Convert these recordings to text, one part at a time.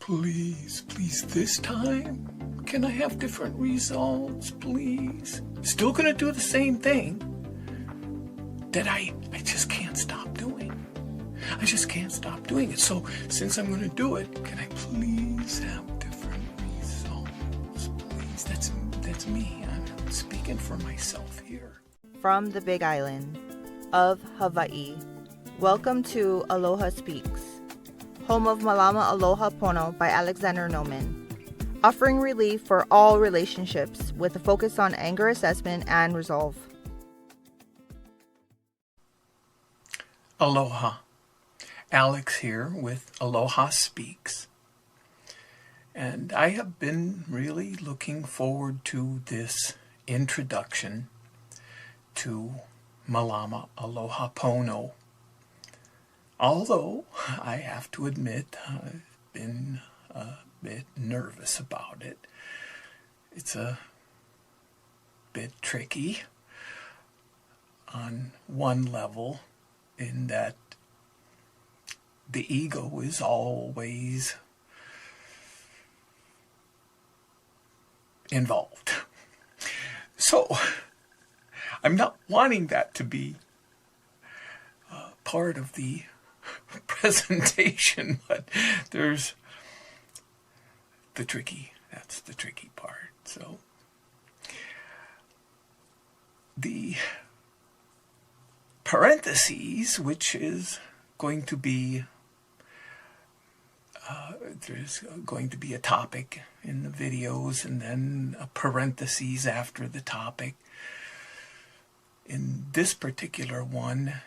Please, this time, can I have different results, please? Still gonna do the same thing that I just can't stop doing. I just can't stop doing it. So since I'm gonna do it, can I please have different results, please? That's me. I'm speaking for myself here. From the Big Island of Hawaii, welcome to Aloha Speaks, home of Malama Aloha Pono by Alexander Noman, offering relief for all relationships with a focus on anger assessment and resolve. Aloha. Alex here with Aloha Speaks. And I have been really looking forward to this introduction to Malama Aloha Pono. Although I have to admit I've been a bit nervous about it. It's a bit tricky on one level in that the ego is always involved. So I'm not wanting that to be part of the presentation, but there's that's the tricky part. So the parentheses, which is going to be there's going to be a topic in the videos and then a parentheses after the topic. In this particular one,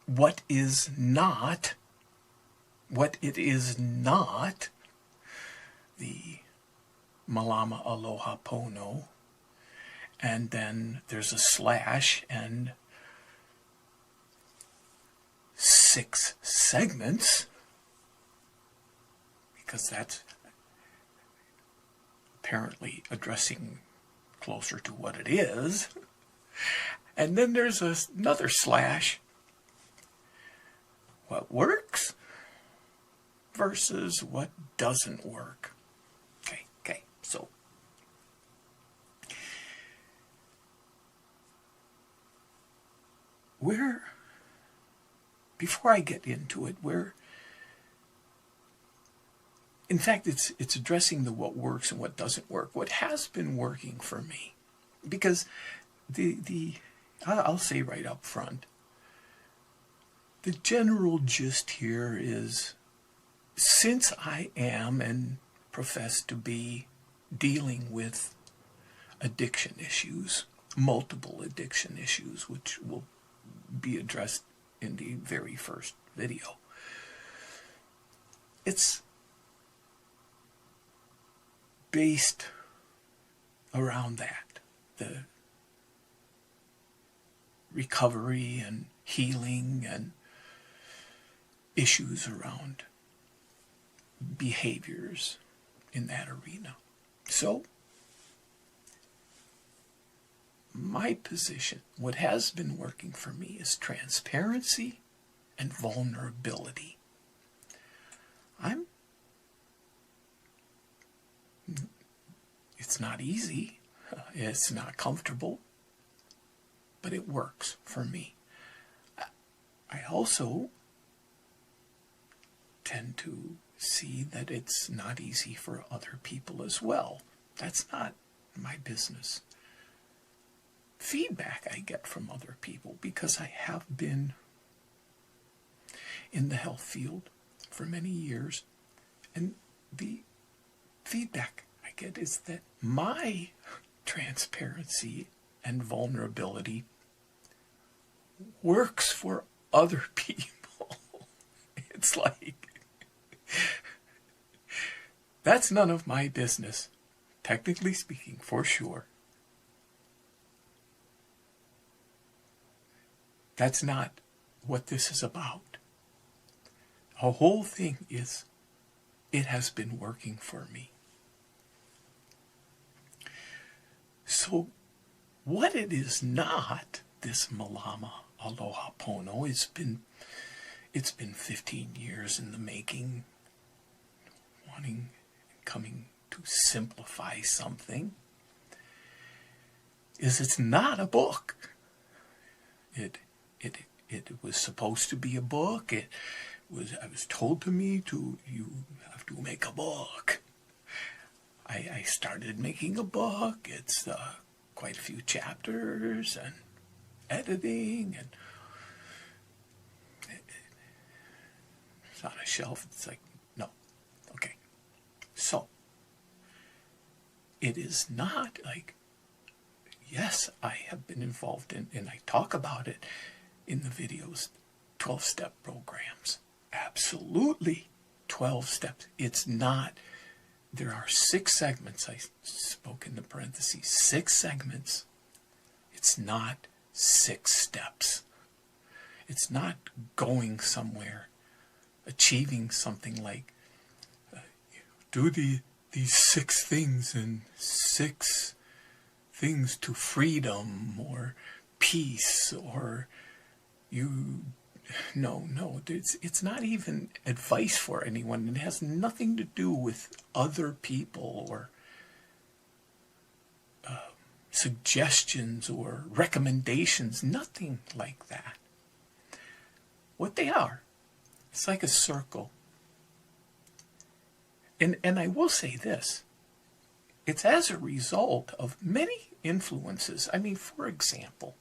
what it is not, the Malama Aloha Pono, and then there's a slash and 6 segments, because that's apparently addressing closer to what it is. And then there's another slash, what works versus what doesn't work. Okay, so before I get into it, in fact, it's addressing the what works and what doesn't work. What has been working for me, because I'll say right up front, the general gist here is, since I am and profess to be dealing with addiction issues, multiple addiction issues, which will be addressed in the very first video, it's based around that, the recovery and healing and issues around behaviors in that arena. So my position, what has been working for me, is transparency and vulnerability. It's not easy, it's not comfortable, but it works for me. I also tend to see that it's not easy for other people as well. That's not my business. Feedback I get from other people, because I have been in the health field for many years, and the feedback I get is that my transparency and vulnerability works for other people. It's like, that's none of my business, technically speaking, for sure. That's not what this is about. The whole thing is, it has been working for me. So what it is not, this Malama Aloha Pono, it's been 15 years in the making. wanting, coming to simplify something, is it's not a book. It was supposed to be a book. I was told to me you have to make a book. I started making a book. It's quite a few chapters and editing, and it's on a shelf. It's like, no. Okay. So, it is not like, yes, I have been involved in, and I talk about it in the videos, 12-step programs. Absolutely 12 steps. It's not, there are 6 segments. I spoke in the parentheses, 6 segments. It's not 6 steps. It's not going somewhere, achieving something like, do these 6 things and 6 things to freedom or peace, or no, it's not even advice for anyone. It has nothing to do with other people or suggestions or recommendations, nothing like that. What they are, it's like a circle. And I will say this, it's as a result of many influences. I mean, for example,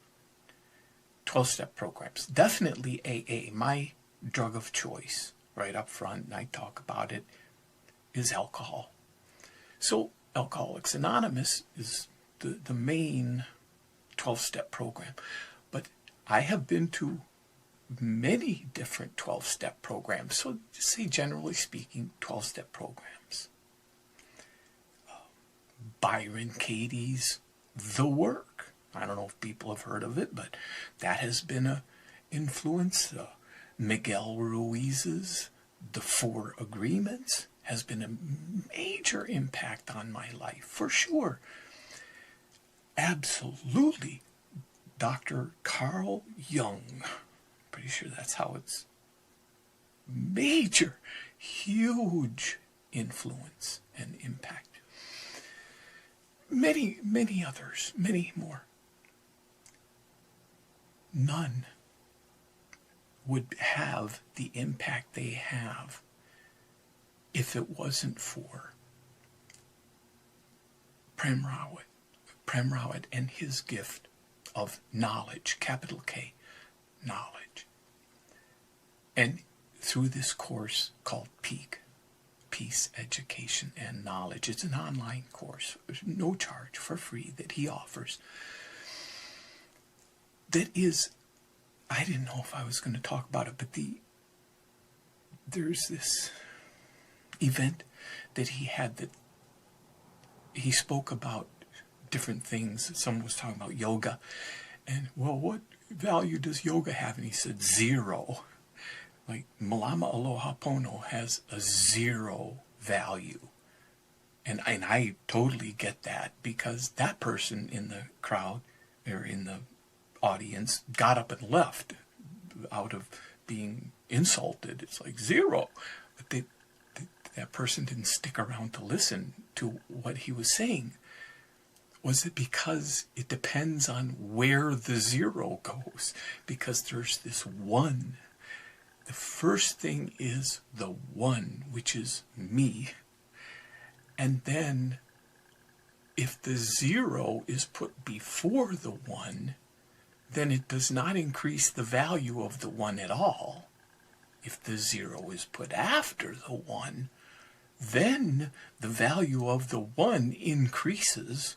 12-step programs, definitely AA, my drug of choice, right up front, and I talk about it, is alcohol. So Alcoholics Anonymous is the main 12-step program. But I have been to many different 12-step programs. So just say, generally speaking, 12-step programs. Byron Katie's The Work. I don't know if people have heard of it, but that has been an influence. Miguel Ruiz's The 4 Agreements has been a major impact on my life, for sure. Absolutely. Dr. Carl Jung, pretty sure that's how it's, major, huge influence and impact. Many, many others, many more. None would have the impact they have if it wasn't for Prem Rawat and his gift of knowledge, capital K, knowledge. And through this course called PEAK, Peace, Education, and Knowledge. It's an online course, no charge, for free, that he offers. That is, I didn't know if I was going to talk about it, but there's this event that he had that he spoke about different things. Someone was talking about yoga, and, well, what value does yoga have? And he said 0. Like, Malama Aloha Pono has a 0 value. And I totally get that, because that person in the crowd, or in the audience, got up and left out of being insulted. It's like 0. But that person didn't stick around to listen to what he was saying. Was it because it depends on where the 0 goes? Because there's this 1. The first thing is the 1, which is me. And then if the 0 is put before the 1, then it does not increase the value of the 1 at all. If the 0 is put after the 1, then the value of the 1 increases.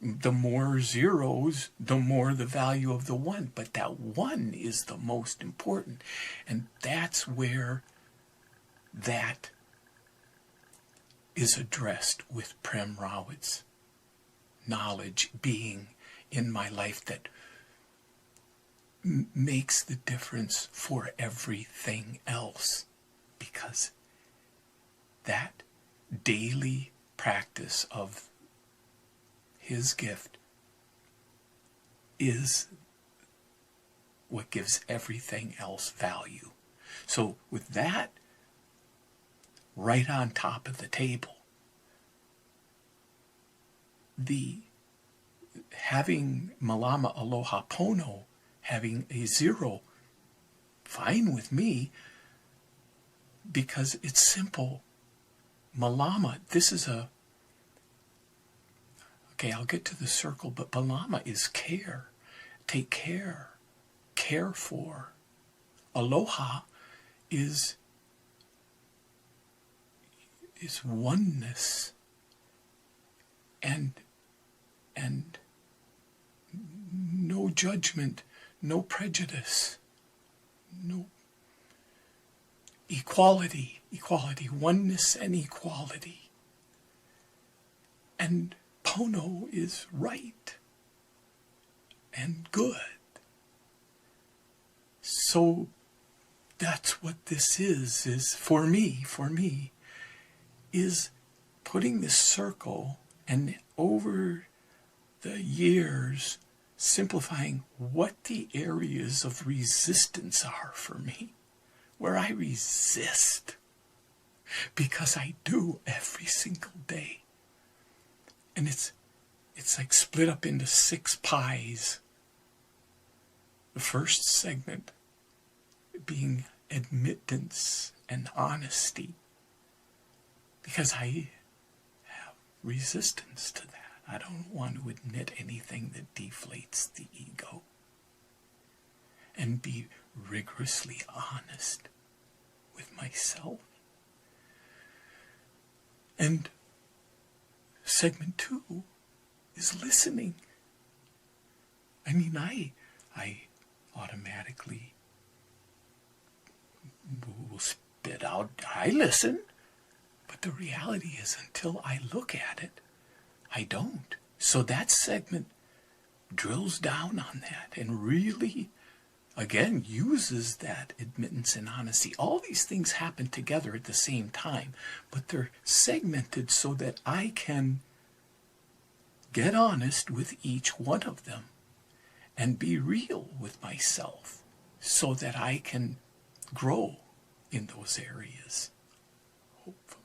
The more zeros, the more the value of the 1. But that 1 is the most important. And that's where that is addressed with Prem Rawat's knowledge being in my life that makes the difference for everything else. Because that daily practice of his gift is what gives everything else value. So with that, right on top of the table. Having Malama Aloha Pono, having a 0, fine with me, because it's simple. Malama, okay, I'll get to the circle, but Malama is care. Take care. Care for. Aloha is oneness and no judgment, no prejudice, no equality, oneness and equality. And Pono is right and good. So that's what this is for me, is putting this circle and over the years simplifying what the areas of resistance are for me, where I resist, because I do every single day. And it's like split up into 6 pies. The first segment being admittance and honesty, because I have resistance to that. I don't want to admit anything that deflates the ego. And be rigorously honest with myself. And segment 2 is listening. I mean, I automatically will spit out, I listen. But the reality is, until I look at it, I don't. So that segment drills down on that and really, again, uses that admittance and honesty. All these things happen together at the same time, but they're segmented so that I can get honest with each one of them and be real with myself so that I can grow in those areas, hopefully.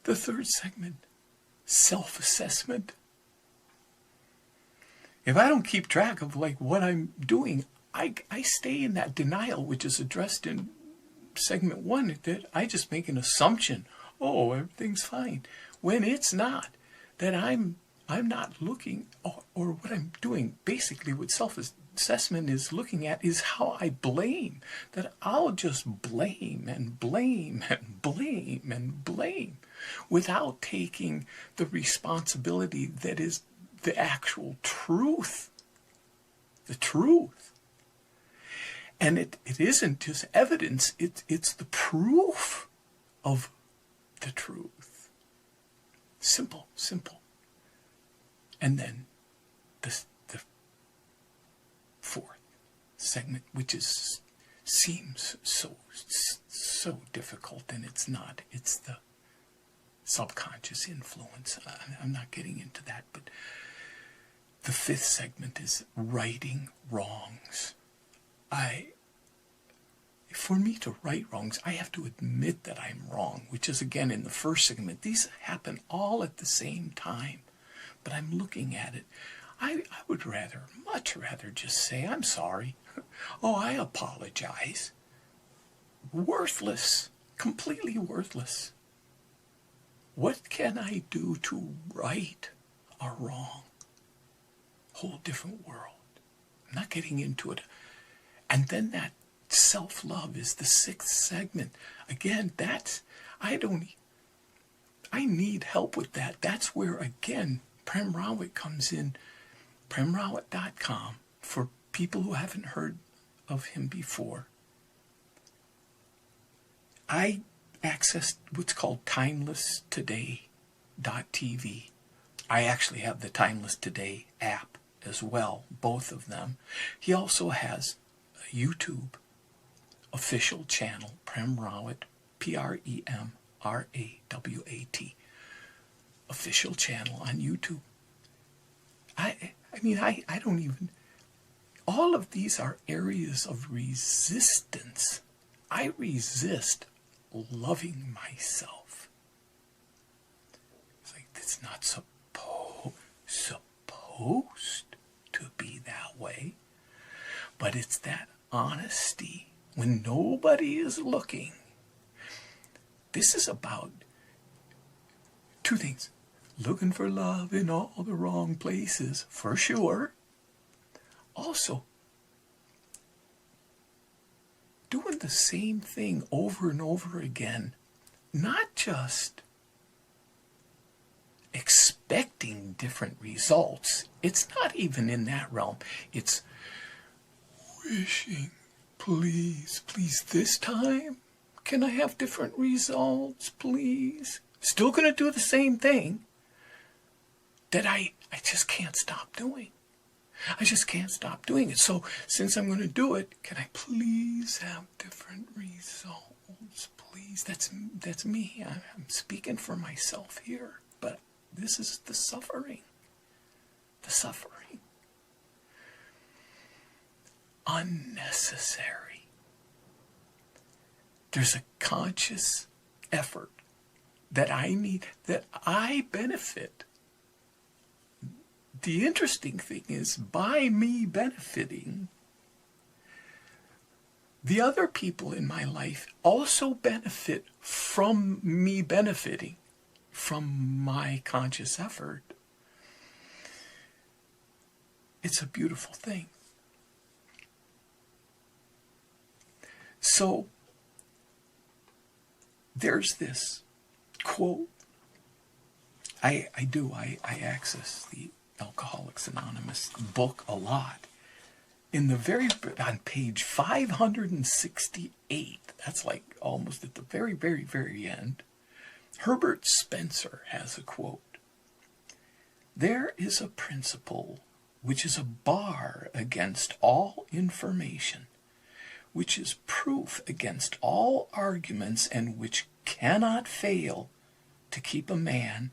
The third segment, self-assessment. If I don't keep track of what I'm doing, I stay in that denial, which is addressed in segment 1, that I just make an assumption. Oh, everything's fine. When it's not. That I'm not looking, or what I'm doing, basically what self-assessment is looking at is how I blame. That I'll just blame and blame and blame and blame without taking the responsibility that is the actual truth. The truth. And it isn't just evidence, it's the proof of the truth. Simple. And then the fourth segment, which seems so difficult, and it's not. It's the subconscious influence. I'm not getting into that, but the fifth segment is righting wrongs. For me to right wrongs, I have to admit that I'm wrong, which is again in the first segment. These happen all at the same time, but I'm looking at it. I would much rather just say, I'm sorry. Oh, I apologize. Worthless, completely worthless. What can I do to right a wrong? Whole different world. I'm not getting into it. And then that self-love is the sixth segment. Again, I need help with that. That's where, again, Prem Rawat comes in. PremRawat.com for people who haven't heard of him before. I accessed what's called TimelessToday.tv. I actually have the Timeless Today app as well, both of them. He also has a YouTube official channel, Prem Rawat, PremRawat, official channel on YouTube. I don't even, all of these are areas of resistance. I resist loving myself. It's like, it's not supposed to be that way. But it's that honesty when nobody is looking. This is about two things. Looking for love in all the wrong places, for sure. Also, doing the same thing over and over again, not just expecting different results. It's not even in that realm. It's wishing, please, this time, can I have different results, please? Still going to do the same thing that I just can't stop doing. I just can't stop doing it. So since I'm going to do it, can I please have different results, please? That's me. I'm speaking for myself here. But this is the suffering. The suffering. Unnecessary. There's a conscious effort that I need, that I benefit. The interesting thing is, by me benefiting, the other people in my life also benefit from me benefiting from my conscious effort. It's a beautiful thing. So, there's this quote. I access the Alcoholics Anonymous book a lot. On page 568, that's like almost at the very, very, very end, Herbert Spencer has a quote. There is a principle which is a bar against all information, which is proof against all arguments, and which cannot fail to keep a man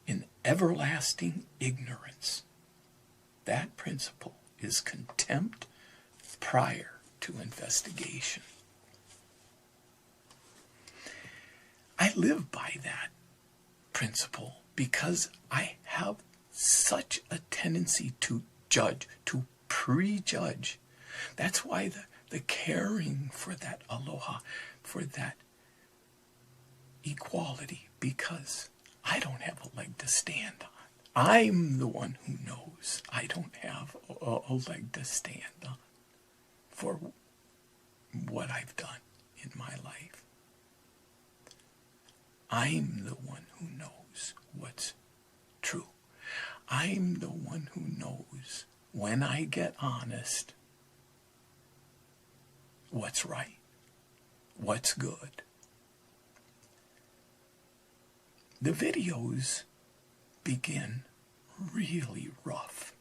in everlasting ignorance. That principle is contempt prior to investigation. I live by that principle because I have such a tendency to judge, to prejudge. That's why the caring for that aloha, for that equality, because I don't have a leg to stand on. I'm the one who knows I don't have a leg to stand on for what I've done in my life. I'm the one who knows what's true. I'm the one who knows, when I get honest, what's right, what's good. The videos begin really rough.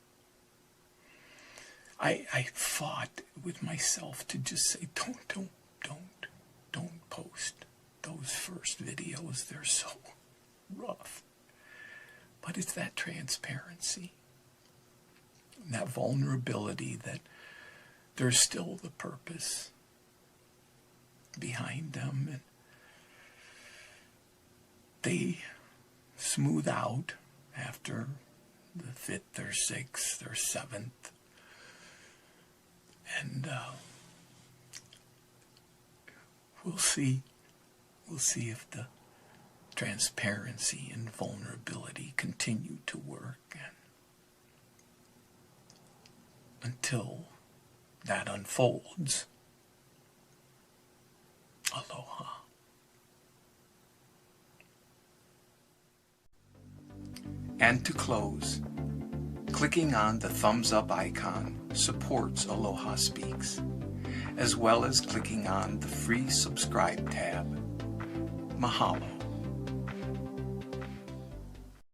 I fought with myself to just say, don't post those first videos. They're so rough. But it's that transparency, that vulnerability, that there's still the purpose behind them, and they smooth out after the 5th or 6th or 7th. And we'll see if the transparency and vulnerability continue to work, and until that unfolds. Aloha. And to close, clicking on the thumbs up icon supports Aloha Speaks, as well as clicking on the free subscribe tab. Mahalo.